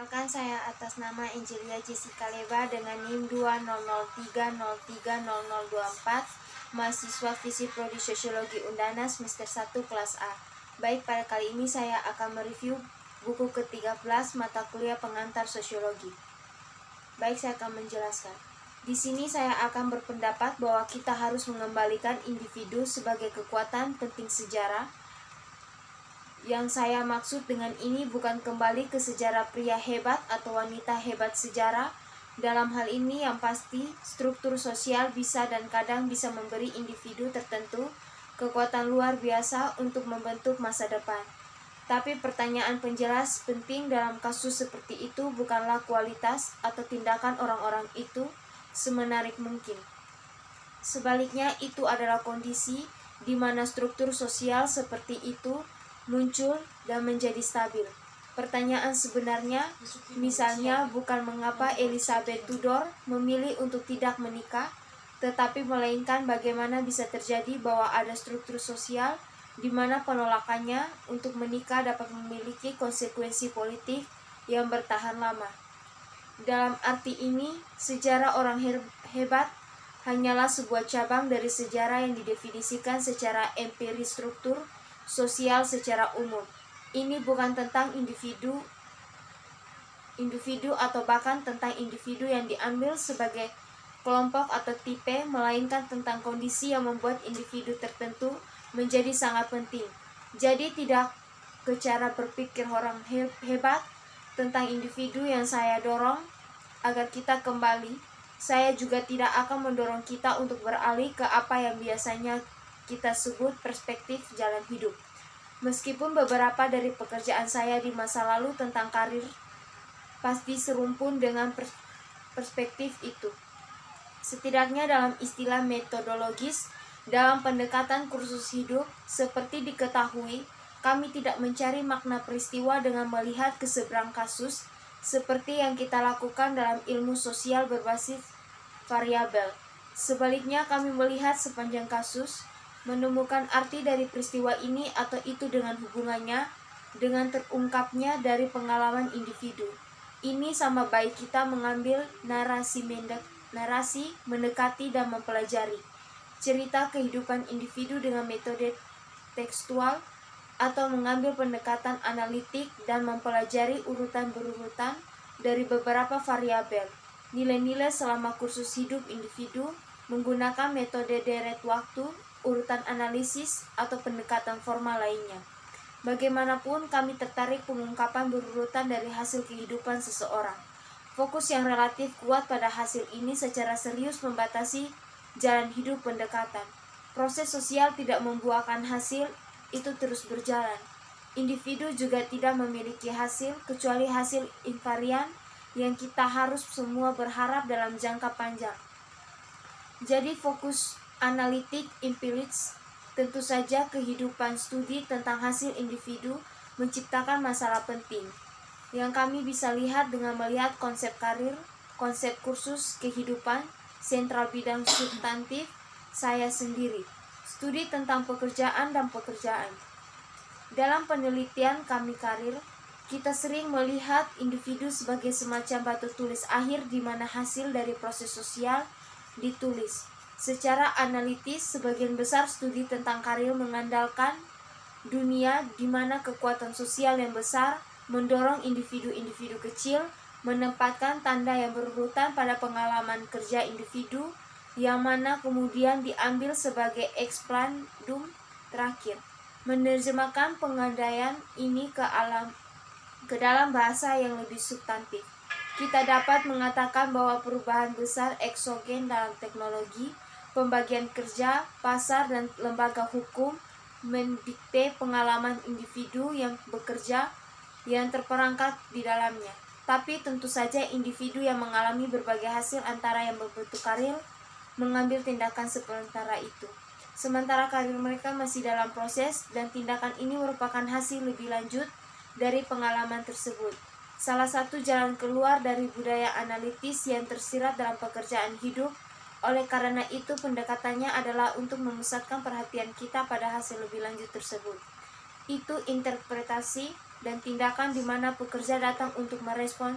Perkenalkan, saya atas nama Angelia Jessica Leba dengan NIM 20030300024, mahasiswa Visi Prodi Sosiologi Undana semester 1 kelas A. Baik, pada kali ini saya akan mereview buku ke-13 mata kuliah pengantar sosiologi. Baik, saya akan menjelaskan. Di sini saya akan berpendapat bahwa kita harus mengembalikan individu sebagai kekuatan penting sejarah. Yang saya maksud dengan ini bukan kembali ke sejarah pria hebat atau wanita hebat sejarah. Dalam hal ini yang pasti, struktur sosial bisa dan kadang bisa memberi individu tertentu kekuatan luar biasa untuk membentuk masa depan. Tapi pertanyaan penjelas penting dalam kasus seperti itu bukanlah kualitas atau tindakan orang-orang itu semenarik mungkin. Sebaliknya, itu adalah kondisi di mana struktur sosial seperti itu muncul dan menjadi stabil. Pertanyaan sebenarnya, misalnya, bukan mengapa Elizabeth Tudor memilih untuk tidak menikah, tetapi melainkan bagaimana bisa terjadi bahwa ada struktur sosial di mana penolakannya untuk menikah dapat memiliki konsekuensi politik yang bertahan lama. Dalam arti ini, sejarah orang hebat hanyalah sebuah cabang dari sejarah yang didefinisikan secara empiris struktur sosial secara umum. Ini bukan tentang individu atau bahkan tentang individu yang diambil sebagai kelompok atau tipe, melainkan tentang kondisi yang membuat individu tertentu menjadi sangat penting. Jadi tidak ke cara berpikir orang hebat tentang individu yang saya dorong agar kita kembali. Saya juga tidak akan mendorong kita untuk beralih ke apa yang biasanya kita sebut perspektif jalan hidup. Meskipun beberapa dari pekerjaan saya di masa lalu tentang karir pasti serumpun dengan perspektif itu. Setidaknya dalam istilah metodologis, dalam pendekatan kursus hidup, seperti diketahui, kami tidak mencari makna peristiwa dengan melihat ke seberang kasus, seperti yang kita lakukan dalam ilmu sosial berbasis variabel. Sebaliknya, kami melihat sepanjang kasus, menemukan arti dari peristiwa ini atau itu dengan hubungannya dengan terungkapnya dari pengalaman individu. Ini sama baik kita mengambil narasi, mendekati dan mempelajari cerita kehidupan individu dengan metode tekstual, atau mengambil pendekatan analitik dan mempelajari urutan berurutan dari beberapa variabel, nilai-nilai selama kursus hidup individu, menggunakan metode deret waktu, urutan analisis, atau pendekatan formal lainnya. Bagaimanapun, kami tertarik pengungkapan berurutan dari hasil kehidupan seseorang. Fokus yang relatif kuat pada hasil ini secara serius membatasi jalan hidup pendekatan. Proses sosial tidak membuahkan hasil, itu terus berjalan. Individu juga tidak memiliki hasil, kecuali hasil invarian yang kita harus semua berharap dalam jangka panjang. Jadi fokus analitik empiris, tentu saja kehidupan studi tentang hasil individu menciptakan masalah penting yang kami bisa lihat dengan melihat konsep karir, konsep kursus kehidupan, sentral bidang substantif saya sendiri, studi tentang pekerjaan dan pekerjaan. Dalam penelitian kami karir, kita sering melihat individu sebagai semacam batu tulis akhir di mana hasil dari proses sosial ditulis. Secara analitis, sebagian besar studi tentang karir mengandalkan dunia di mana kekuatan sosial yang besar mendorong individu-individu kecil menempatkan tanda yang berurutan pada pengalaman kerja individu, yang mana kemudian diambil sebagai ekspandum terakhir. Menerjemahkan pengandaian ini ke dalam bahasa yang lebih substantif, kita dapat mengatakan bahwa perubahan besar eksogen dalam teknologi, pembagian kerja, pasar, dan lembaga hukum mendikte pengalaman individu yang bekerja yang terperangkap di dalamnya. Tapi tentu saja individu yang mengalami berbagai hasil antara yang berbentuk karir mengambil tindakan sementara itu, sementara karir mereka masih dalam proses, dan tindakan ini merupakan hasil lebih lanjut dari pengalaman tersebut. Salah satu jalan keluar dari budaya analitis yang tersirat dalam pekerjaan hidup. Oleh karena itu, pendekatannya adalah untuk memusatkan perhatian kita pada hasil lebih lanjut tersebut. Itu interpretasi dan tindakan di mana pekerja datang untuk merespon,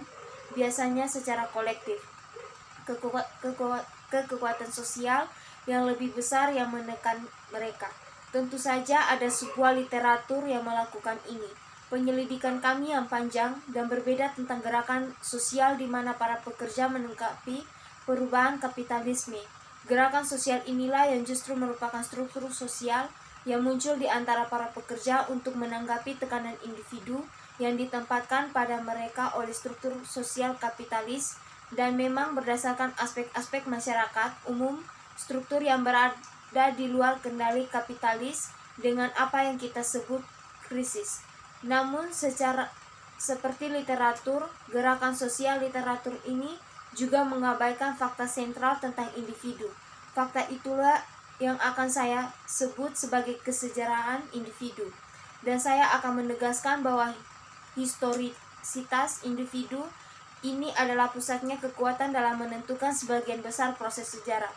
biasanya secara kolektif, kekuatan sosial yang lebih besar yang menekan mereka. Tentu saja ada sebuah literatur yang melakukan ini. Penyelidikan kami yang panjang dan berbeda tentang gerakan sosial di mana para pekerja menanggapi perubahan kapitalisme. Gerakan sosial inilah yang justru merupakan struktur sosial yang muncul di antara para pekerja untuk menanggapi tekanan individu yang ditempatkan pada mereka oleh struktur sosial kapitalis, dan memang berdasarkan aspek-aspek masyarakat umum, struktur yang berada di luar kendali kapitalis dengan apa yang kita sebut krisis. Namun seperti literatur, gerakan sosial literatur ini juga mengabaikan fakta sentral tentang individu. Fakta itulah yang akan saya sebut sebagai kesejarahan individu. Dan saya akan menegaskan bahwa historisitas individu ini adalah pusatnya kekuatan dalam menentukan sebagian besar proses sejarah.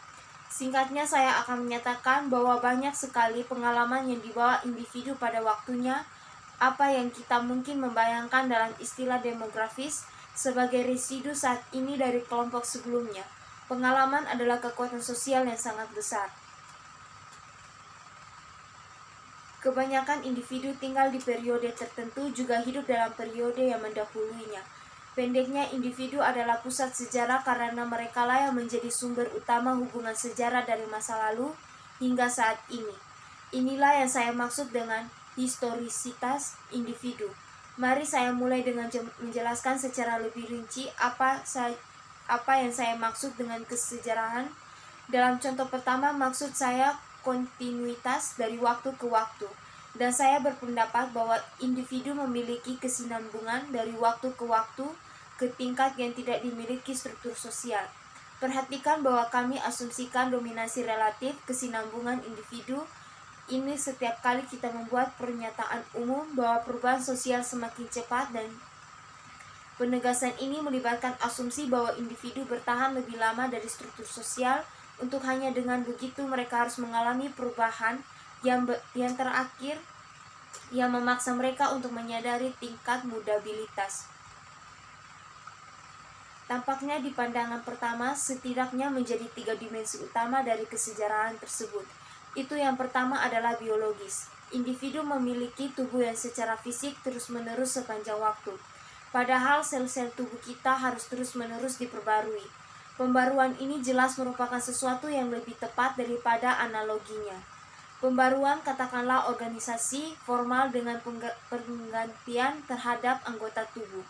Singkatnya, saya akan menyatakan bahwa banyak sekali pengalaman yang dibawa individu pada waktunya, apa yang kita mungkin membayangkan dalam istilah demografis sebagai residu saat ini dari kelompok sebelumnya. Pengalaman adalah kekuatan sosial yang sangat besar. Kebanyakan individu tinggal di periode tertentu juga hidup dalam periode yang mendahulunya. Pendeknya, individu adalah pusat sejarah karena merekalah yang menjadi sumber utama hubungan sejarah dari masa lalu hingga saat ini. Inilah yang saya maksud dengan historisitas individu. Mari saya mulai dengan menjelaskan secara lebih rinci apa yang saya maksud dengan kesejarahan. Dalam contoh pertama, maksud saya kontinuitas dari waktu ke waktu. Dan saya berpendapat bahwa individu memiliki kesinambungan dari waktu ke waktu ke tingkat yang tidak dimiliki struktur sosial. Perhatikan bahwa kami asumsikan dominasi relatif kesinambungan individu ini setiap kali kita membuat pernyataan umum bahwa perubahan sosial semakin cepat, dan penegasan ini melibatkan asumsi bahwa individu bertahan lebih lama dari struktur sosial untuk hanya dengan begitu mereka harus mengalami perubahan yang terakhir yang memaksa mereka untuk menyadari tingkat mutabilitas. Tampaknya di pandangan pertama setidaknya menjadi 3 dimensi utama dari kesejarahan tersebut. Itu yang pertama adalah biologis. Individu memiliki tubuh yang secara fisik terus-menerus sepanjang waktu. Padahal sel-sel tubuh kita harus terus-menerus diperbarui. Pembaruan ini jelas merupakan sesuatu yang lebih tepat daripada analoginya. Pembaruan katakanlah organisasi formal dengan penggantian terhadap anggota tubuh.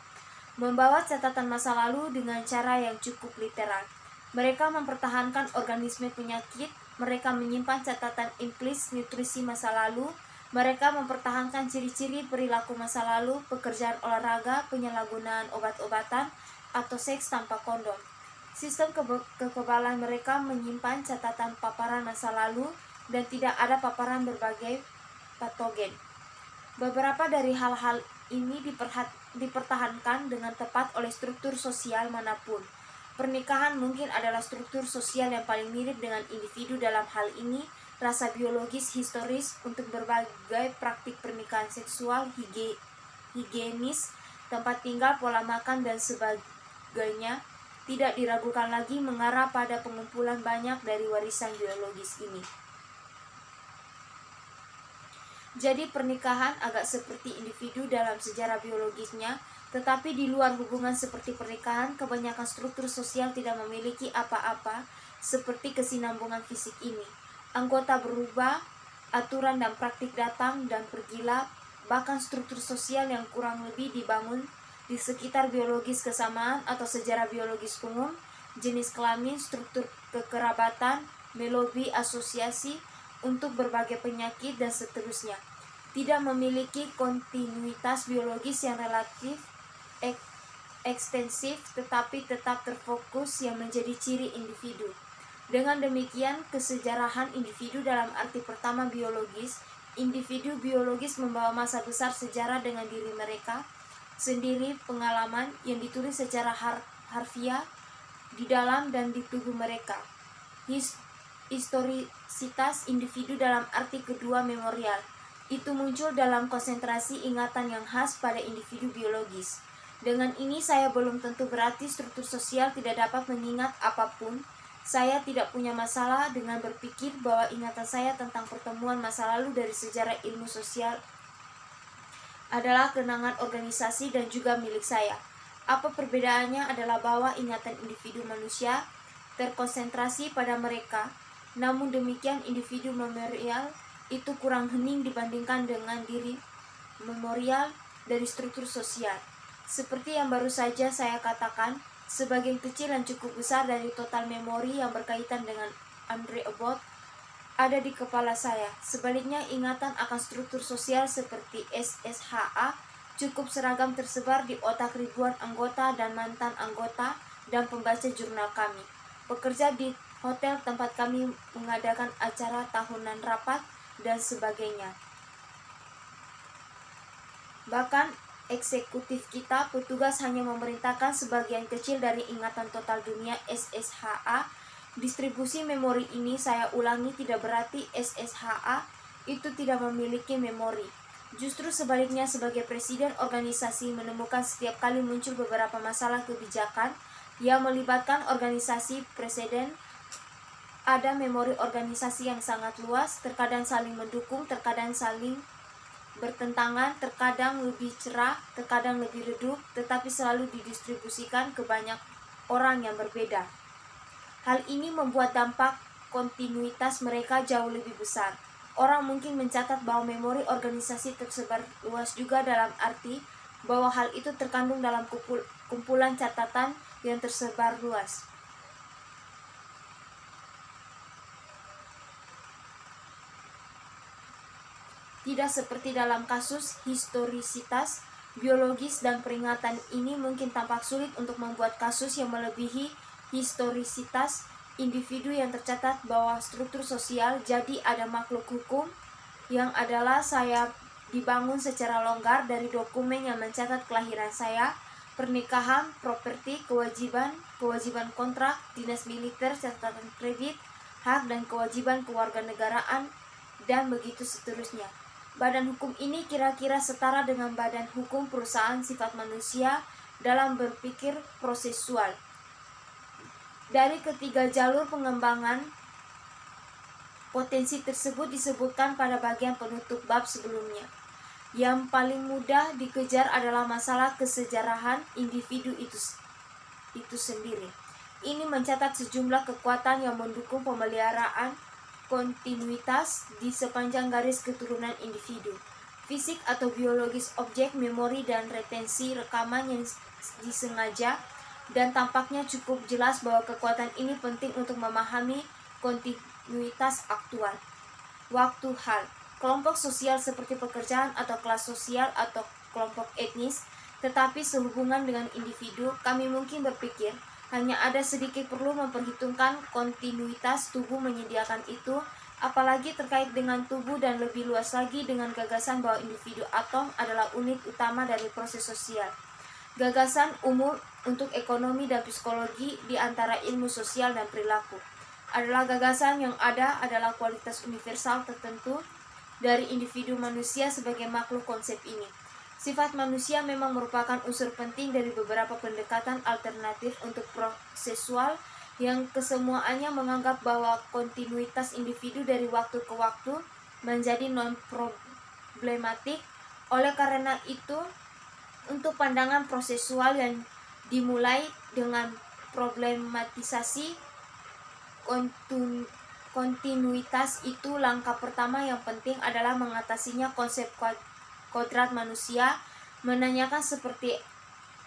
Membawa catatan masa lalu dengan cara yang cukup literal. Mereka mempertahankan organisme penyakit, mereka menyimpan catatan empiris nutrisi masa lalu, mereka mempertahankan ciri-ciri perilaku masa lalu, pekerjaan olahraga, penyalahgunaan obat-obatan, atau seks tanpa kondom. Sistem kekebalan mereka menyimpan catatan paparan masa lalu dan tidak ada paparan berbagai patogen. Beberapa dari hal-hal ini dipertahankan dengan tepat oleh struktur sosial manapun. Pernikahan mungkin adalah struktur sosial yang paling mirip dengan individu dalam hal ini. Rasa biologis historis untuk berbagai praktik pernikahan seksual, higienis, tempat tinggal, pola makan, dan sebagainya tidak diragukan lagi mengarah pada pengumpulan banyak dari warisan biologis ini. Jadi pernikahan agak seperti individu dalam sejarah biologisnya, tetapi di luar hubungan seperti pernikahan, kebanyakan struktur sosial tidak memiliki apa-apa seperti kesinambungan fisik ini. Anggota berubah, aturan dan praktik datang dan pergilah, bahkan struktur sosial yang kurang lebih dibangun di sekitar biologis kesamaan atau sejarah biologis umum, jenis kelamin, struktur kekerabatan, melobi asosiasi untuk berbagai penyakit, dan seterusnya. Tidak memiliki kontinuitas biologis yang relatif ekstensif, tetapi tetap terfokus yang menjadi ciri individu. Dengan demikian, kesejarahan individu dalam arti pertama biologis, individu biologis membawa masa besar sejarah dengan diri mereka sendiri, pengalaman yang ditulis secara harfiah di dalam dan di tubuh mereka. Historisitas individu dalam arti kedua memorial. itu muncul dalam konsentrasi ingatan yang khas pada individu biologis. Dengan ini saya belum tentu berarti struktur sosial tidak dapat mengingat apapun. Saya tidak punya masalah dengan berpikir bahwa ingatan saya tentang pertemuan masa lalu dari sejarah ilmu sosial adalah kenangan organisasi dan juga milik saya. Apa perbedaannya adalah bahwa ingatan individu manusia terkonsentrasi pada mereka, namun demikian individu memorial itu kurang hening dibandingkan dengan diri memorial dari struktur sosial. Seperti yang baru saja saya katakan, sebagian kecil dan cukup besar dari total memori yang berkaitan dengan Andre Abbott ada di kepala saya. Sebaliknya, ingatan akan struktur sosial seperti SSHA cukup seragam tersebar di otak ribuan anggota dan mantan anggota dan pembaca jurnal kami. Pekerja di hotel tempat kami mengadakan acara tahunan rapat dan sebagainya. Bahkan eksekutif kita, petugas hanya memerintahkan sebagian kecil dari ingatan total dunia SSHA. Distribusi memori ini saya ulangi tidak berarti SSHA itu tidak memiliki memori. Justru sebaliknya, sebagai presiden organisasi menemukan setiap kali muncul beberapa masalah kebijakan yang melibatkan organisasi presiden, ada memori organisasi yang sangat luas, terkadang saling mendukung, terkadang saling bertentangan, terkadang lebih cerah, terkadang lebih redup, tetapi selalu didistribusikan ke banyak orang yang berbeda. Hal ini membuat dampak kontinuitas mereka jauh lebih besar. Orang mungkin mencatat bahwa memori organisasi tersebar luas juga dalam arti bahwa hal itu terkandung dalam kumpulan catatan yang tersebar luas. Tidak seperti dalam kasus historisitas biologis dan peringatan ini mungkin tampak sulit untuk membuat kasus yang melebihi historisitas individu yang tercatat bahwa struktur sosial jadi ada makhluk hukum yang adalah saya dibangun secara longgar dari dokumen yang mencatat kelahiran saya, pernikahan, properti, kewajiban kontrak, dinas militer, catatan kredit, hak dan kewajiban kewarganegaraan, dan begitu seterusnya. Badan hukum ini kira-kira setara dengan badan hukum perusahaan sifat manusia dalam berpikir prosesual. Dari ketiga jalur pengembangan potensi tersebut disebutkan pada bagian penutup bab sebelumnya. Yang paling mudah dikejar adalah masalah kesejarahan individu itu sendiri. Ini mencatat sejumlah kekuatan yang mendukung pemeliharaan kontinuitas di sepanjang garis keturunan individu. Fisik atau biologis objek, memori dan retensi rekaman yang disengaja, dan tampaknya cukup jelas bahwa kekuatan ini penting untuk memahami kontinuitas aktual. Waktu hal, kelompok sosial seperti pekerjaan atau kelas sosial atau kelompok etnis, tetapi sehubungan dengan individu, kami mungkin berpikir hanya ada sedikit perlu memperhitungkan kontinuitas tubuh menyediakan itu, apalagi terkait dengan tubuh dan lebih luas lagi dengan gagasan bahwa individu atom adalah unit utama dari proses sosial. Gagasan umum untuk ekonomi dan psikologi di antara ilmu sosial dan perilaku adalah gagasan yang adalah kualitas universal tertentu dari individu manusia sebagai makhluk konsep ini. Sifat manusia memang merupakan unsur penting dari beberapa pendekatan alternatif untuk prosesual yang kesemuanya menganggap bahwa kontinuitas individu dari waktu ke waktu menjadi non-problematik. Oleh karena itu, untuk pandangan prosesual yang dimulai dengan problematisasi kontinuitas itu, langkah pertama yang penting adalah mengatasinya konsep kodrat manusia. Menanyakan seperti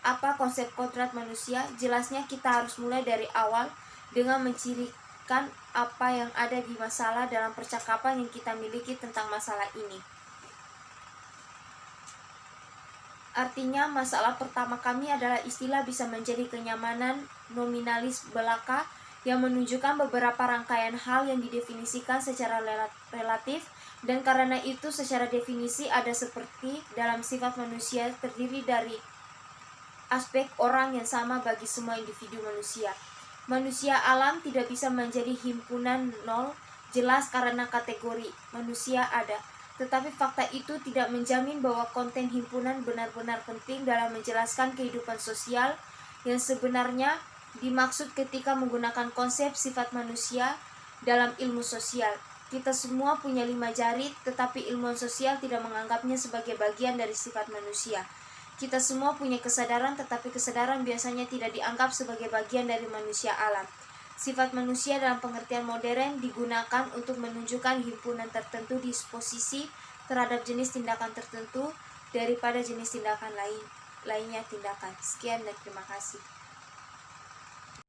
apa konsep kodrat manusia, jelasnya kita harus mulai dari awal dengan mencirikan apa yang ada di masalah dalam percakapan yang kita miliki tentang masalah ini. Artinya, masalah pertama kami adalah istilah bisa menjadi kenyamanan nominalis belaka yang menunjukkan beberapa rangkaian hal yang didefinisikan secara relatif, dan karena itu secara definisi ada seperti dalam sifat manusia terdiri dari aspek orang yang sama bagi semua individu manusia. Manusia alam tidak bisa menjadi himpunan nol jelas karena kategori manusia ada. Tetapi fakta itu tidak menjamin bahwa konten himpunan benar-benar penting dalam menjelaskan kehidupan sosial yang sebenarnya dimaksud ketika menggunakan konsep sifat manusia dalam ilmu sosial. Kita semua punya 5 jari, tetapi ilmuwan sosial tidak menganggapnya sebagai bagian dari sifat manusia. Kita semua punya kesadaran, tetapi kesadaran biasanya tidak dianggap sebagai bagian dari manusia alam. Sifat manusia dalam pengertian modern digunakan untuk menunjukkan himpunan tertentu disposisi terhadap jenis tindakan tertentu daripada jenis tindakan lainnya tindakan. Sekian dan terima kasih.